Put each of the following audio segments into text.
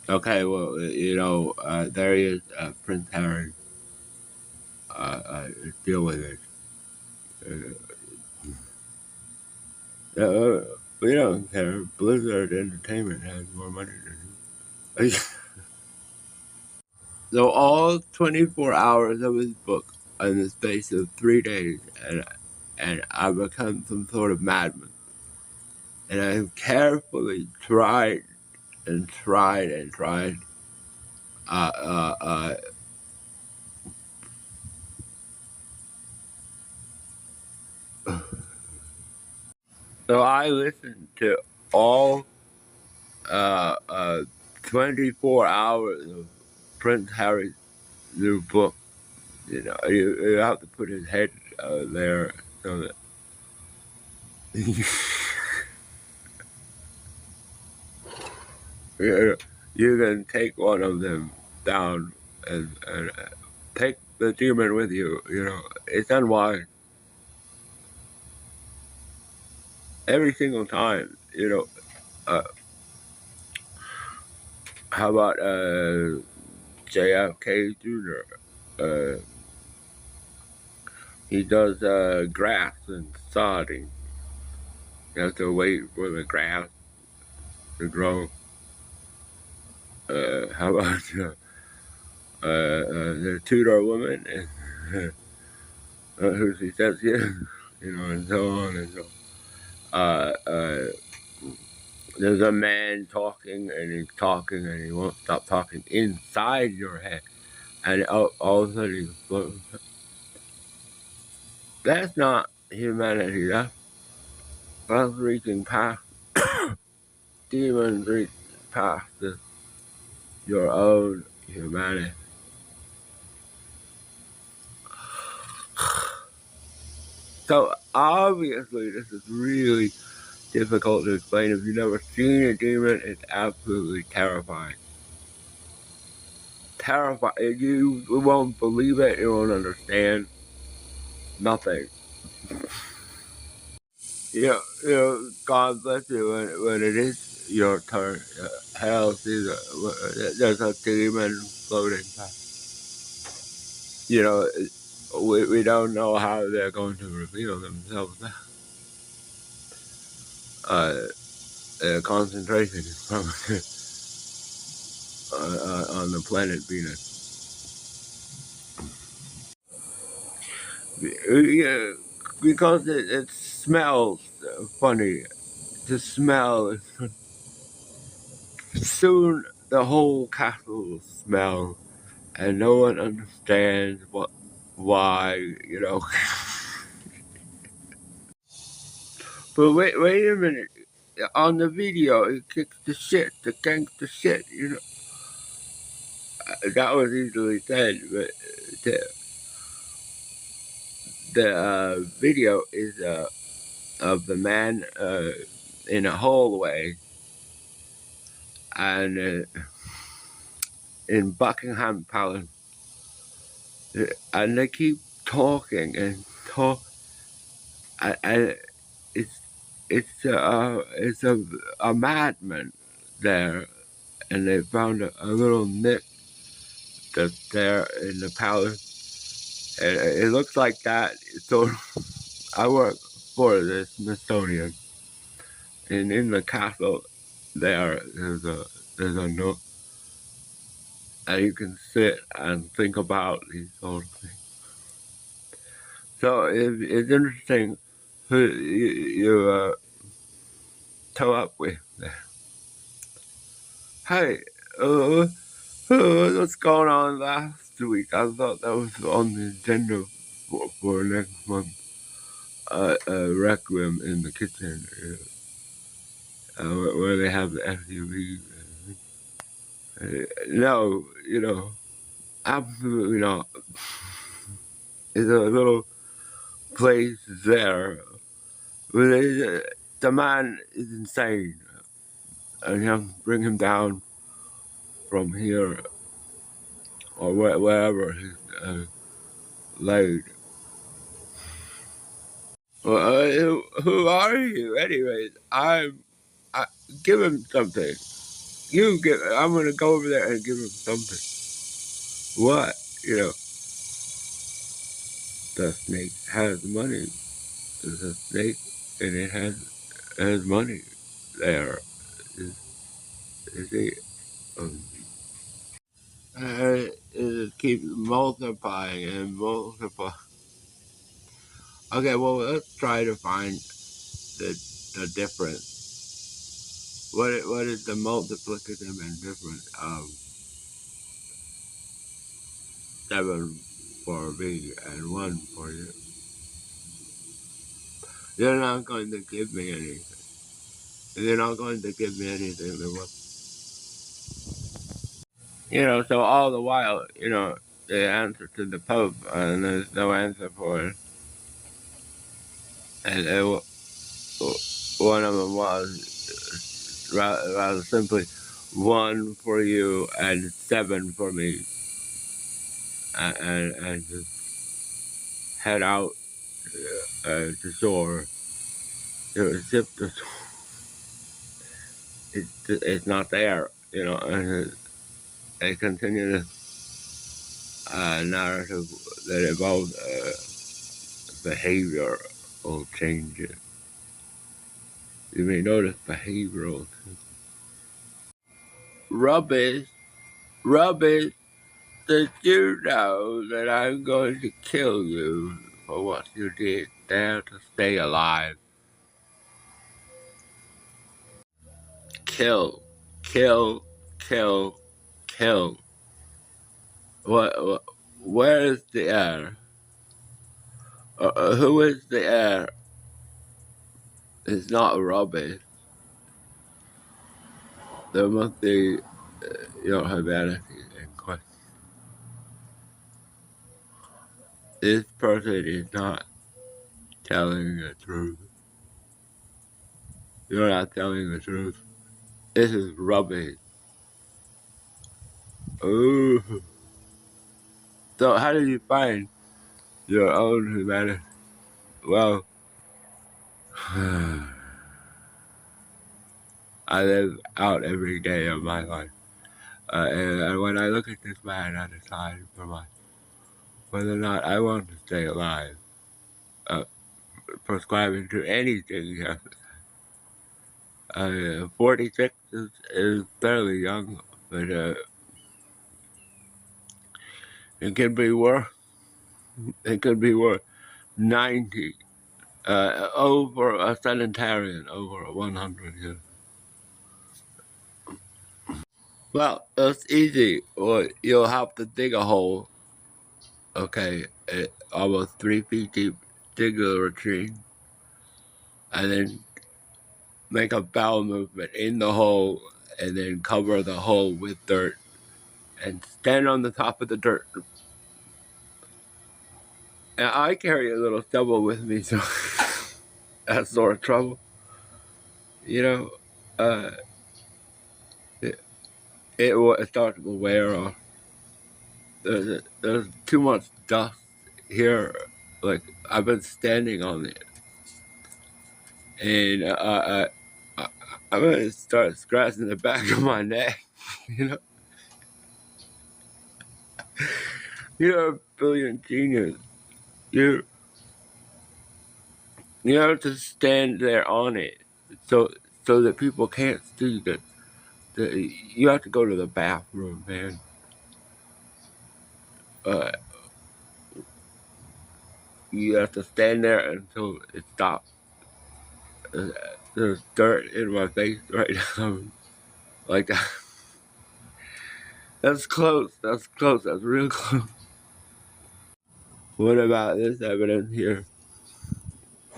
Okay, well, there he is, Prince Harry. Deal with it. We don't care. Blizzard Entertainment has more money than you. So all 24 hours of his book in the space of 3 days, and I become some sort of madman. And I have carefully tried and tried and tried. Uh, uh, uh, so I listened to all uh, uh, 24 hours of Prince Harry's new book. You have to put his head there so that you can take one of them down and take the demon with you. It's unwise every single time. Uh, how about JFK Jr.? Uh, he does grass and sodding. You have to wait for the grass to grow. How about the Tudor woman and who she says she is, and so on and so on. There's a man talking and he's talking and he won't stop talking inside your head, and all of a sudden he's floating. That's not humanity. That's reaching past demons, reach past your own humanity. So obviously this is really difficult to explain. If you've never seen a demon, it's absolutely terrifying. Terrifying. You won't believe it. You won't understand nothing. God bless you when it is your turn. Hell, there's a demon floating past. We don't know how they're going to reveal themselves. Concentration is probably on the planet Venus. Yeah, because it smells funny. The smell is soon the whole castle will smell, and no one understands why. But wait a minute. On the video, he kicks the shit, the gangster shit. That was easily said, but the video is of the man in a hallway and in Buckingham Palace, and they keep talking and talk, and it's a madman there, and they found a little nick that's there in the palace, and it looks like that. So I work for the Smithsonian, and in the castle there's a nook, and you can sit and think about these sort of things. So it's interesting who you toe up with there. Hey, uh, what's going on last week? I thought that was on the agenda for next month. Requiem in the kitchen, where they have the SUV. No, absolutely not. It's a little place there. The man is insane, and you have to bring him down from here or wherever he's laid. Well, who are you, anyways? I give him something. I'm gonna go over there and give him something. What? You know, the snake has money. There's a snake, and it has money there. You see, um, it keeps multiplying and multiplying. Okay, well, let's try to find the difference. What is the multiplicative and difference of 7 for me and 1 for you? They're not going to give me anything. They're not going to give me anything. So all the while, the answer to the Pope, and there's no answer for it. And one of them was rather simply 1 for you and 7 for me. And just head out to shore. The ship, it's not there, and they continue this narrative that involves behavioral changes. You may notice behavioral rubbish. Rubbish. Did you know that I'm going to kill you for what you did there to stay alive? Kill, kill, kill, kill. What where is the air? Who is the air? It's not rubbish. There must be humanity in question. This person is not telling the truth. You're not telling the truth. This is rubbish. Ooh. So how did you find your own humanity? Well, I live out every day of my life. And when I look at this man, I decide whether or not I want to stay alive. Prescribing to anything. 46 is fairly young, but it could be worse. It could be worse. 90. Over a centenarian, over 100 years. Well, it's easy. Well, you'll have to dig a hole, okay, almost 3 feet deep, dig a latrine, and then make a bowel movement in the hole, and then cover the hole with dirt, and stand on the top of the dirt. And I carry a little shovel with me, so that's sort of trouble. Uh, it starts to wear off. There's too much dust here. Like, I've been standing on it, and I'm gonna start scratching the back of my neck. you know, you're a brilliant genius. You have to stand there on it, so that people can't see that. You have to go to the bathroom, man. Uh, you have to stand there until it stops. There's dirt in my face right now, like that. That's close. That's close. That's real close. What about this evidence here?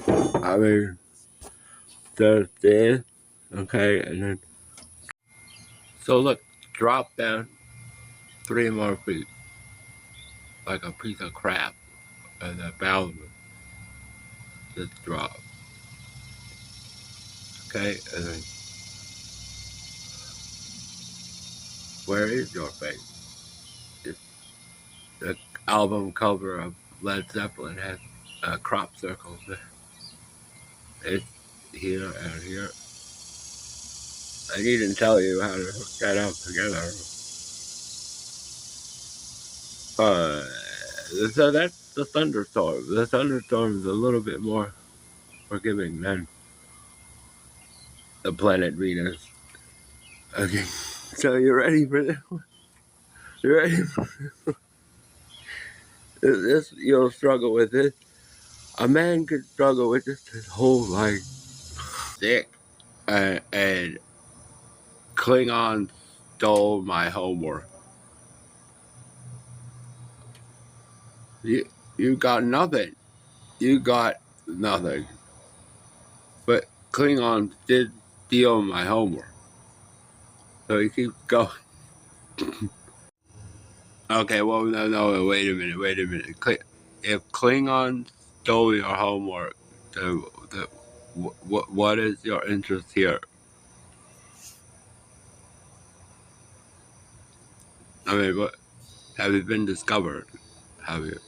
I mean, there's this, okay, and then so look, drop down 3 more feet, like a piece of crap, and the bowel just drop, okay, and then where is your face? It's the album cover of Led Zeppelin has crop circles there. It's here and here. I needn't tell you how to hook that up together. So that's the thunderstorm. The thunderstorm is a little bit more forgiving than the planet Venus. Okay, so you ready for this? You ready for this? You'll struggle with this. A man could struggle with this his whole life. Sick. And Klingon stole my homework. You got nothing. You got nothing. But Klingon did steal my homework. So he keeps going. Okay, well, no, wait a minute. If Klingon stole your homework, what is your interest here? I mean, what have you been discovered? Have you?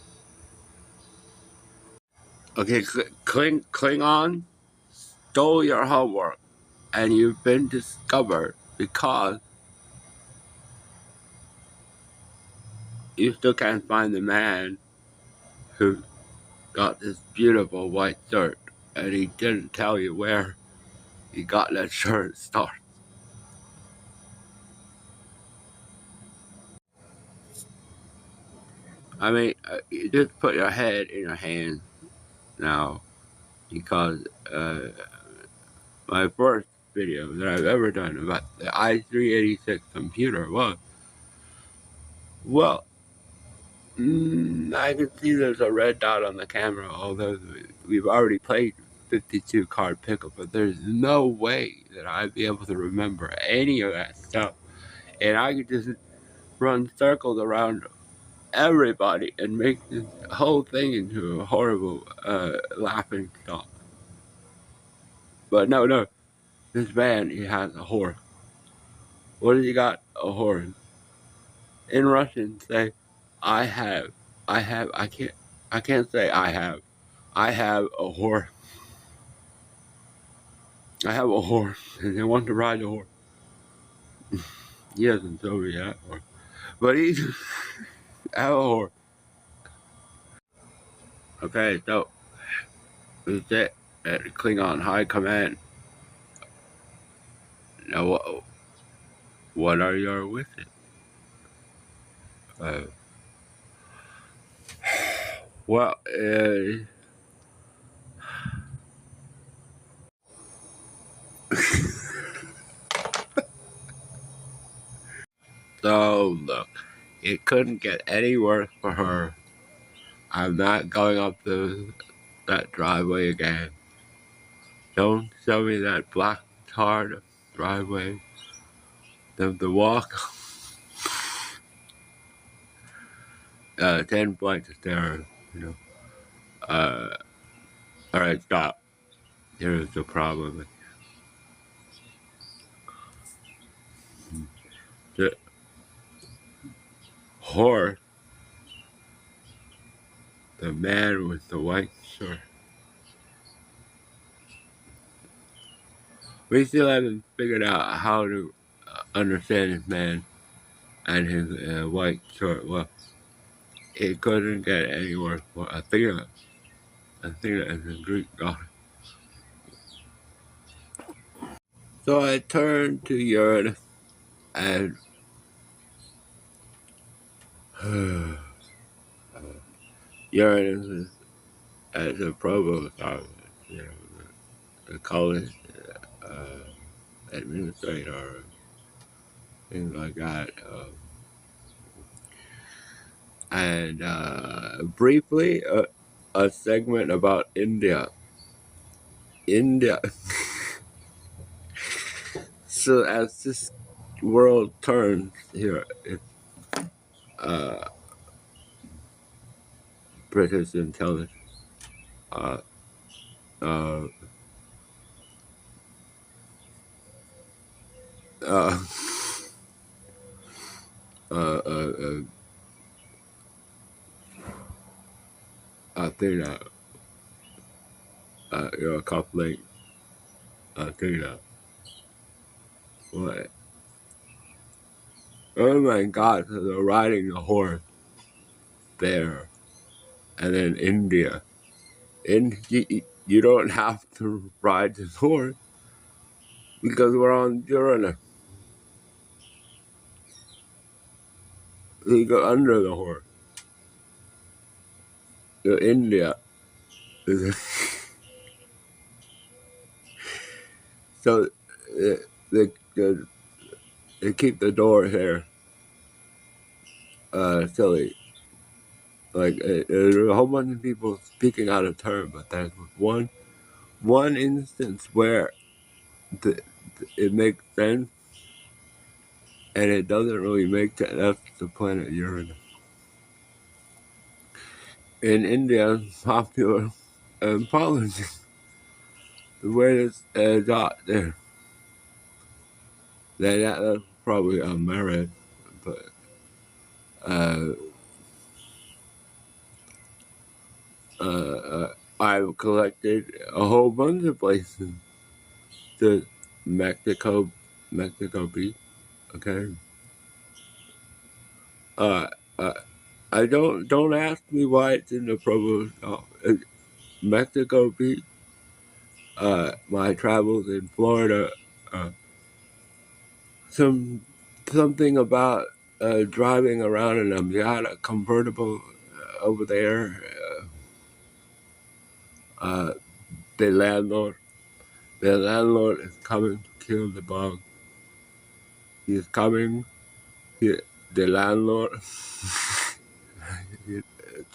Okay, Klingon stole your homework, and you've been discovered because you still can't find the man who got this beautiful white shirt, and he didn't tell you where he got that shirt started. I mean, you just put your head in your hand now, because my first video that I've ever done about the i386 computer was, well, I can see there's a red dot on the camera, although we've already played 52 card pickle, but there's no way that I'd be able to remember any of that stuff. And I could just run circles around everybody and make this whole thing into a horrible laughing stock. But no, this man, he has a horse. What has he got? A horse. In Russian, say, I have, I can't say I have. I have a horse. I have a horse, and they want to ride a horse. He hasn't told me that horse. But he have a horse. Okay, so this is it at Klingon High Command. Now, what are your wishes? Uh, well, so look, it couldn't get any worse for her. I'm not going up that driveway again. Don't show me that black tarred driveway. The walk, 10 flights of stairs, you know. Alright, stop. Here's the problem. The horse, the man with the white shirt. We still haven't figured out how to understand this man and his white shirt. Well, it couldn't get any worse for Athena. Athena is a Greek god. So I turned to Uranus and Uranus is as a proboscis, you know, the college administrator, things like that. And briefly, a segment about India. India. So as this world turns here, it's British intelligence. Uh, uh, uh, uh, uh, Athena, you're a coupling Athena. What? Oh my God! So they're riding a horse there, and in India, you don't have to ride this horse because we're on Uranus. You go under the horse. India is so they, they they keep the door here silly. Like there's a whole bunch of people speaking out of turn, but there's one instance where it makes sense, and it doesn't really make sense. That's the planet Uranus. In India, popular politics, the way it's dot there. That's probably unmarried, but uh, I've collected a whole bunch of places. The Mexico Beach. Okay. Uh, uh, I don't ask me why it's in the proposed Mexico Beach. My travels in Florida. Uh, something about driving around in a Miata convertible over there. Uh, the landlord, the landlord is coming to kill the bug. He's coming. He, the landlord,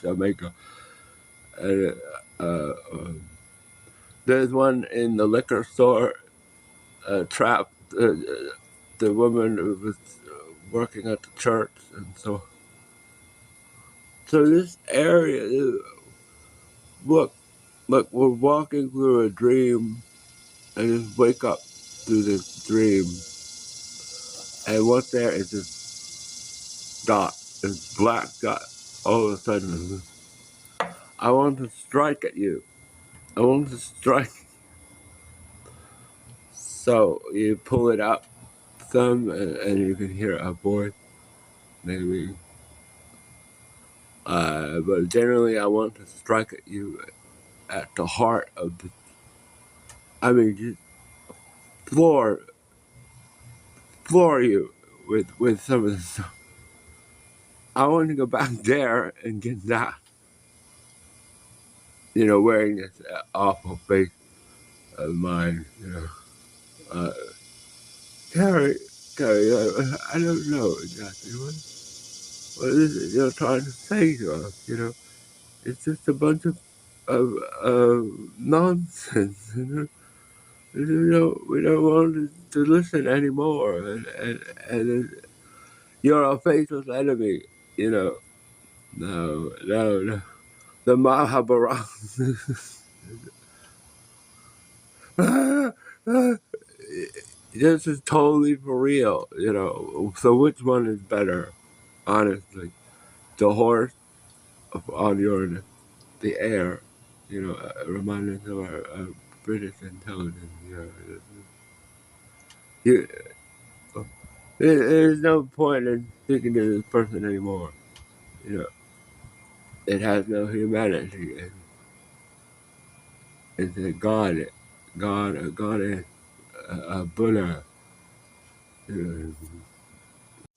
Jamaica, and there's one in the liquor store. Trapped the woman who was working at the church, and so this area. Look, we're walking through a dream, and just wake up through this dream, and what's there is this dot, this black dot. All of a sudden, I want to strike at you. I want to strike. So you pull it up some, and you can hear a voice, maybe. But generally, I want to strike at you at the heart of the. I mean, just floor you with some of the stuff. I want to go back there and get that. Wearing this awful face of mine. Uh, Terry, I don't know exactly what is it you're trying to say to us. It's just a bunch of nonsense. We don't want to listen anymore, and you're a faceless enemy. No. The Mahabharata. This is totally for real. So which one is better, honestly? The horse on the air. Reminding of our British intelligence. You, there's no point in speaking to this person anymore. It has no humanity. It's a a goddess, a Buddha.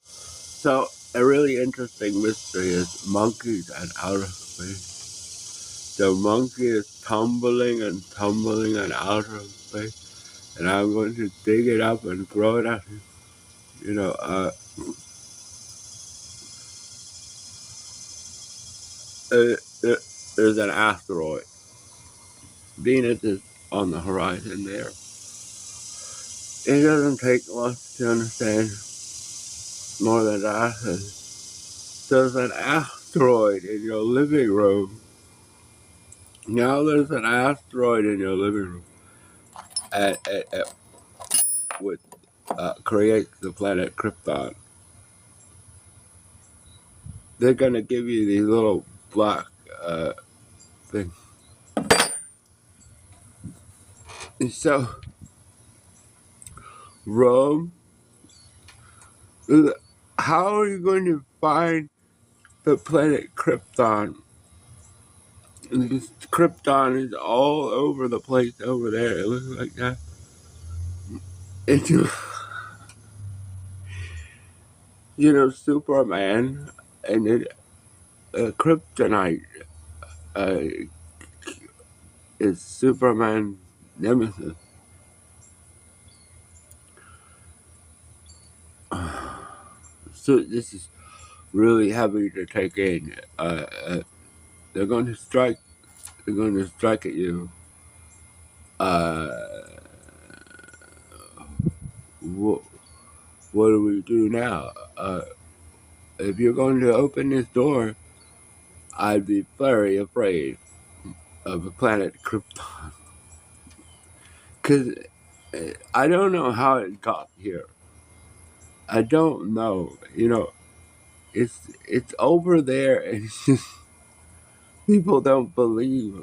So a really interesting mystery is monkeys and outer space. The monkey is tumbling and tumbling in outer space, and I'm going to dig it up and throw it at him. There's an asteroid. Venus is on the horizon there. It doesn't take much to understand more than that. There's an asteroid in your living room. Now there's an asteroid in your living room. Which creates the planet Krypton. They're gonna give you these little black things. And so Rome How are you going to find the planet Krypton? And this Krypton is all over the place over there. It looks like that. It's, Superman and it, kryptonite uh, is Superman's nemesis. So this is really heavy to take in. They're going to strike. They're going to strike at you. Uh, what, what do we do now? If you're going to open this door, I'd be very afraid of the planet Krypton. Because I don't know how it got here. I don't know. It's over there, and it's just people don't believe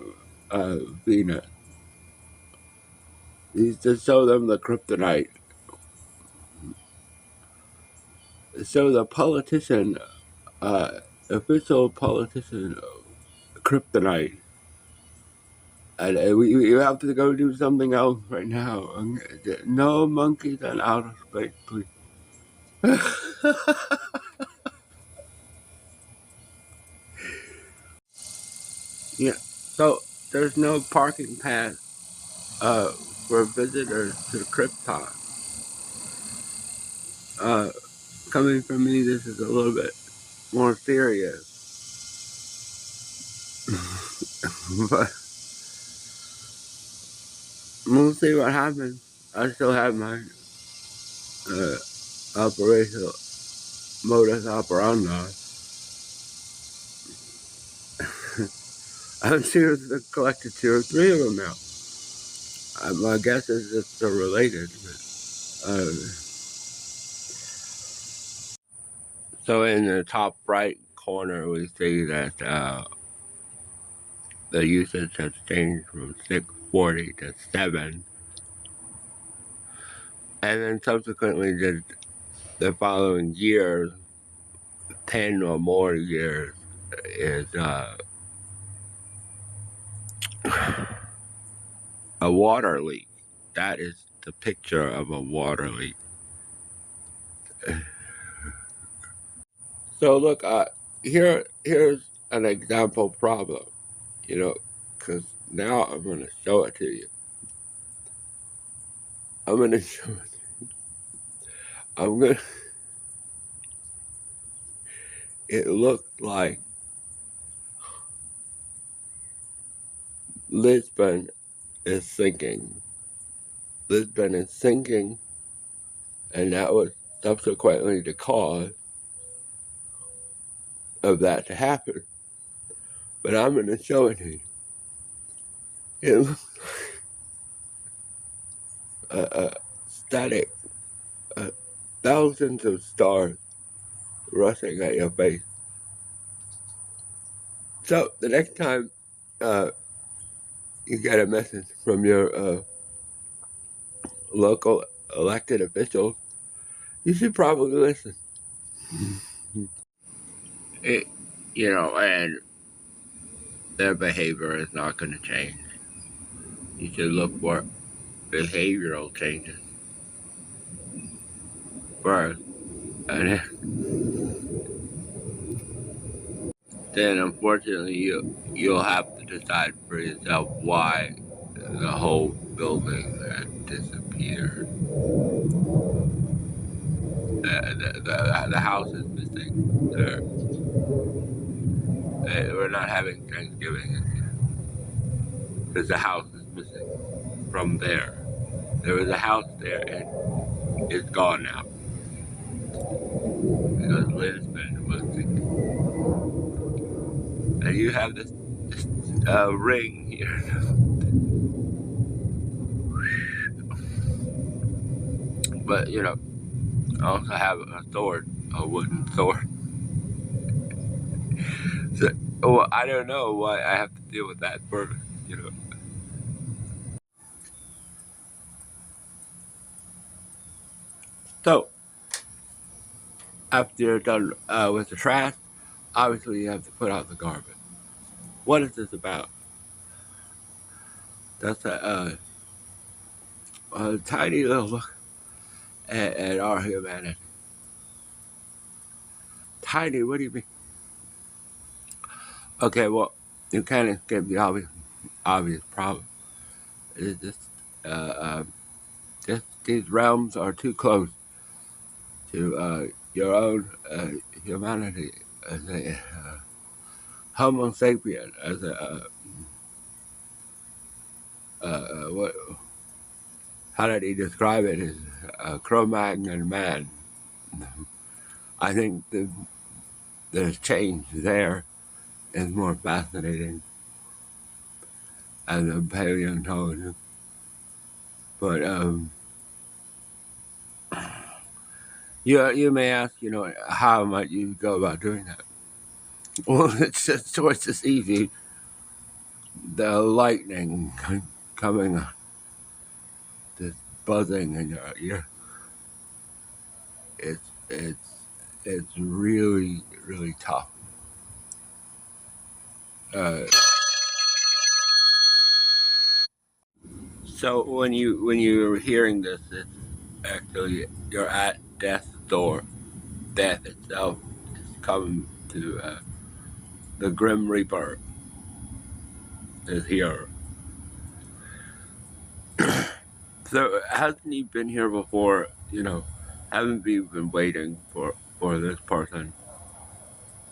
Venus. He's to show them the kryptonite. So the politician, official politician, kryptonite. And we have to go do something else right now. No monkeys on outer space, please. Yeah. So there's no parking pass for visitors to Krypton. Coming from me, this is a little bit more serious. But we'll see what happens. I still have my operational modus operandi. I'm seriously collected 2 or 3 of them now. My guess is that they're related. Uh, so in the top right corner, we see that the usage has changed from 640 to 7. And then subsequently, the following years, 10 or more years, is a water leak. That is the picture of a water leak. So look, here's an example problem, because now I'm going to show it to you. I'm going to show it. I'm going to, it looks like Lisbon is sinking. Lisbon is sinking, and that was subsequently the cause of that to happen. But I'm going to show it to you. It looks static, thousands of stars rushing at your face. So the next time you get a message from your local elected officials, you should probably listen. And their behavior is not going to change. You should look for behavioral changes first, and then unfortunately you'll have to decide for yourself why the whole building had disappeared. The house is missing. We're not having Thanksgiving because the house is missing from there. There was a house there and it's gone now because Lisbon was sinking. And you have this ring here. But I also have a sword, a wooden sword. So, well, I don't know why I have to deal with that first. So, after you're done with the trash, obviously you have to put out the garbage. What is this about? That's a tiny little look at our humanity. Tiny? What do you mean? Okay, well, you can't escape the obvious problem. It's just these realms are too close to your own humanity as a Homo sapien, as a what? How did he describe it? As a Cro-Magnon man. I think the change there is more fascinating as a paleontologist. But you may ask, how might you go about doing that? Well, it's just easy. The lightning coming, just buzzing in your ear. It's really really tough. Uh, so when you're hearing this, it's actually you're at death's door. Death itself is coming to the Grim Reaper is here. So hasn't he been here before? Haven't we been waiting for this person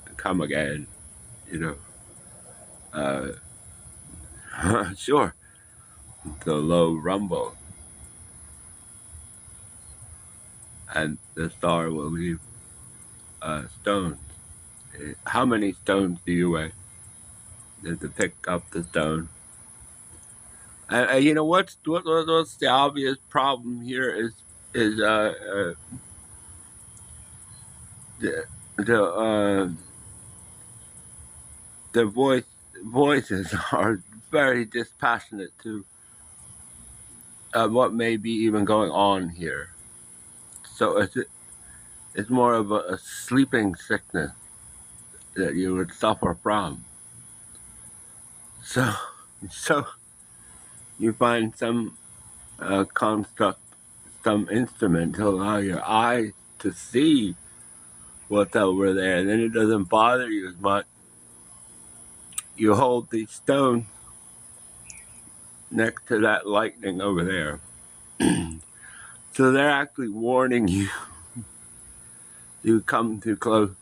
to come again? You know, sure. The low rumble, and the star will leave stones. How many stones do you weigh? To pick up the stone. What's the obvious problem here is the the uh, the voices are very dispassionate to what may be even going on here. So it's more of a sleeping sickness that you would suffer from. So so you find some construct, some instrument to allow your eyes to see what's over there, and then it doesn't bother you as much. You hold these stones next to that lightning over there. So they're actually warning you to come too close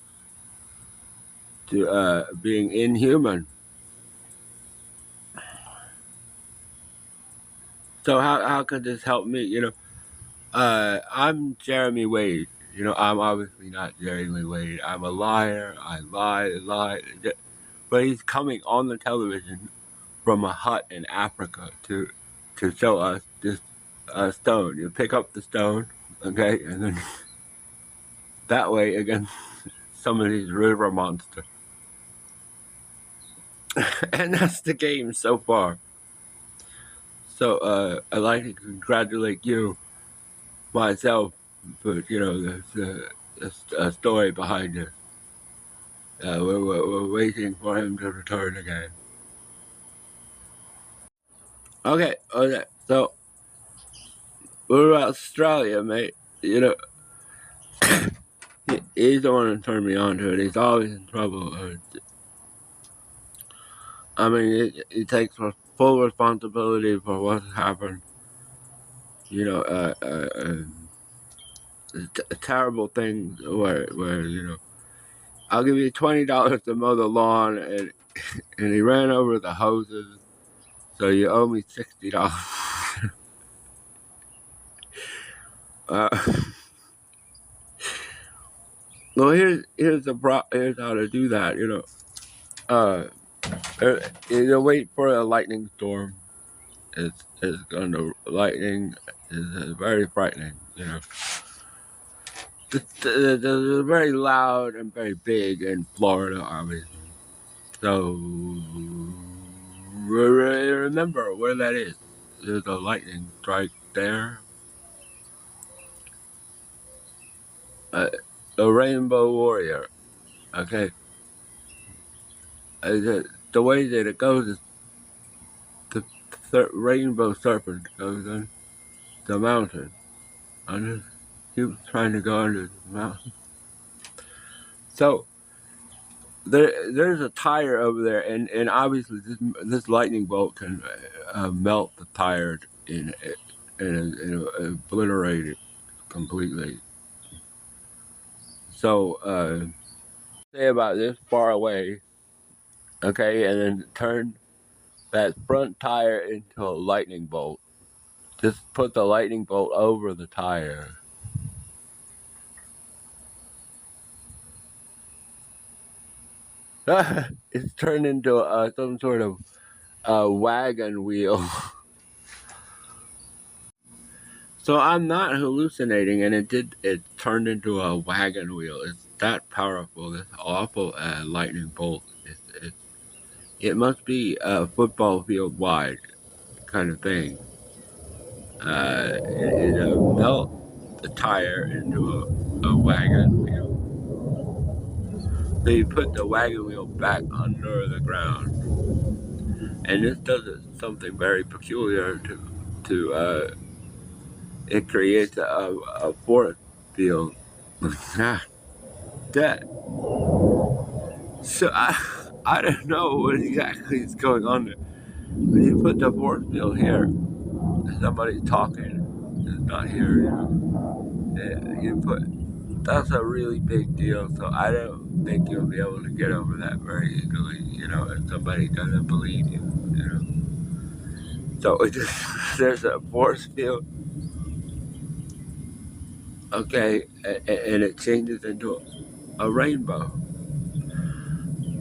to being inhuman. So how could this help me? I'm Jeremy Wade. I'm obviously not Jeremy Wade. I'm a liar. I lie. But he's coming on the television from a hut in Africa to show us this stone. You pick up the stone, okay, and then that way against some of these river monsters. And that's the game so far. So I'd like to congratulate you, myself, but there's a story behind it. We're waiting for him to return again. Okay. So we're Australia, mate. He's the one who turned me on to it. He's always in trouble. I mean, he takes full responsibility for what happened. A terrible thing where I'll give you $20 to mow the lawn, and he ran over the hoses, so you owe me $60. uh, well, here's how to do that. Wait for a lightning storm. It's going to lightning is very frightening. It's very loud and very big in Florida, obviously. So remember where that is. There's a lightning strike there. a rainbow warrior. Okay, the way that it goes is the rainbow serpent goes on the mountain. And just keeps trying to go under the mountain. So there's a tire over there, and obviously this lightning bolt can melt the tire and obliterate it completely. So say about this far away, okay, and then turn that front tire into a lightning bolt. Just put the lightning bolt over the tire. It's turned into some sort of wagon wheel. So I'm not hallucinating, and it turned into a wagon wheel. It's that powerful. This awful lightning bolt. It must be a football field wide kind of thing. It melt the tire into a wagon wheel. So you put the wagon wheel back under the ground, and this does something very peculiar to it creates a force field. That so I don't know what exactly is going on there. When you put the force field here, somebody's talking, it's not here. You put that's a really big deal. So I don't think you'll be able to get over that very easily. If somebody doesn't believe you. So it just there's a force field, okay, and it changes into a rainbow.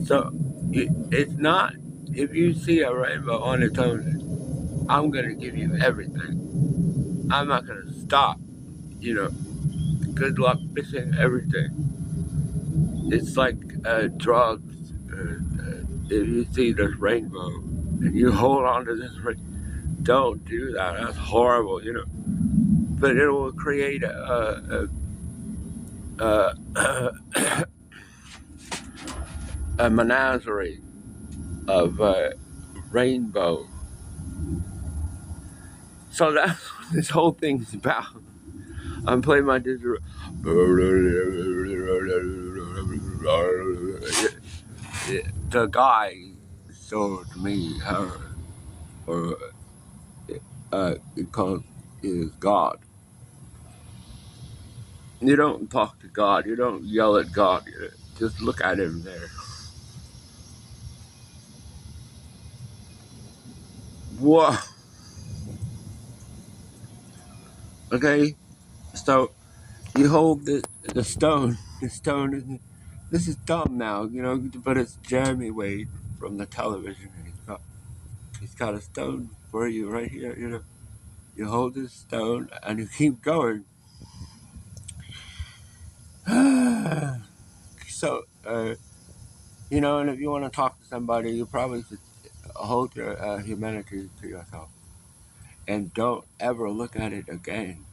So it's not. If you see a rainbow on its own, I'm gonna give you everything. I'm not gonna stop. Good luck fishing everything. It's like drugs. If you see this rainbow and you hold on to this don't do that. That's horrible. But it will create a menagerie of rainbow. So that's what this whole thing's about. I'm playing my digital. The guy showed me her, or because he is God. You don't talk to God. You don't yell at God. You just look at him there. Whoa. Okay. So you hold the stone. The stone is. This is dumb now, but it's Jeremy Wade from the television, and he's got a stone for you right here. You hold this stone and you keep going. So, and if you want to talk to somebody, you probably should hold your humanity to yourself and don't ever look at it again.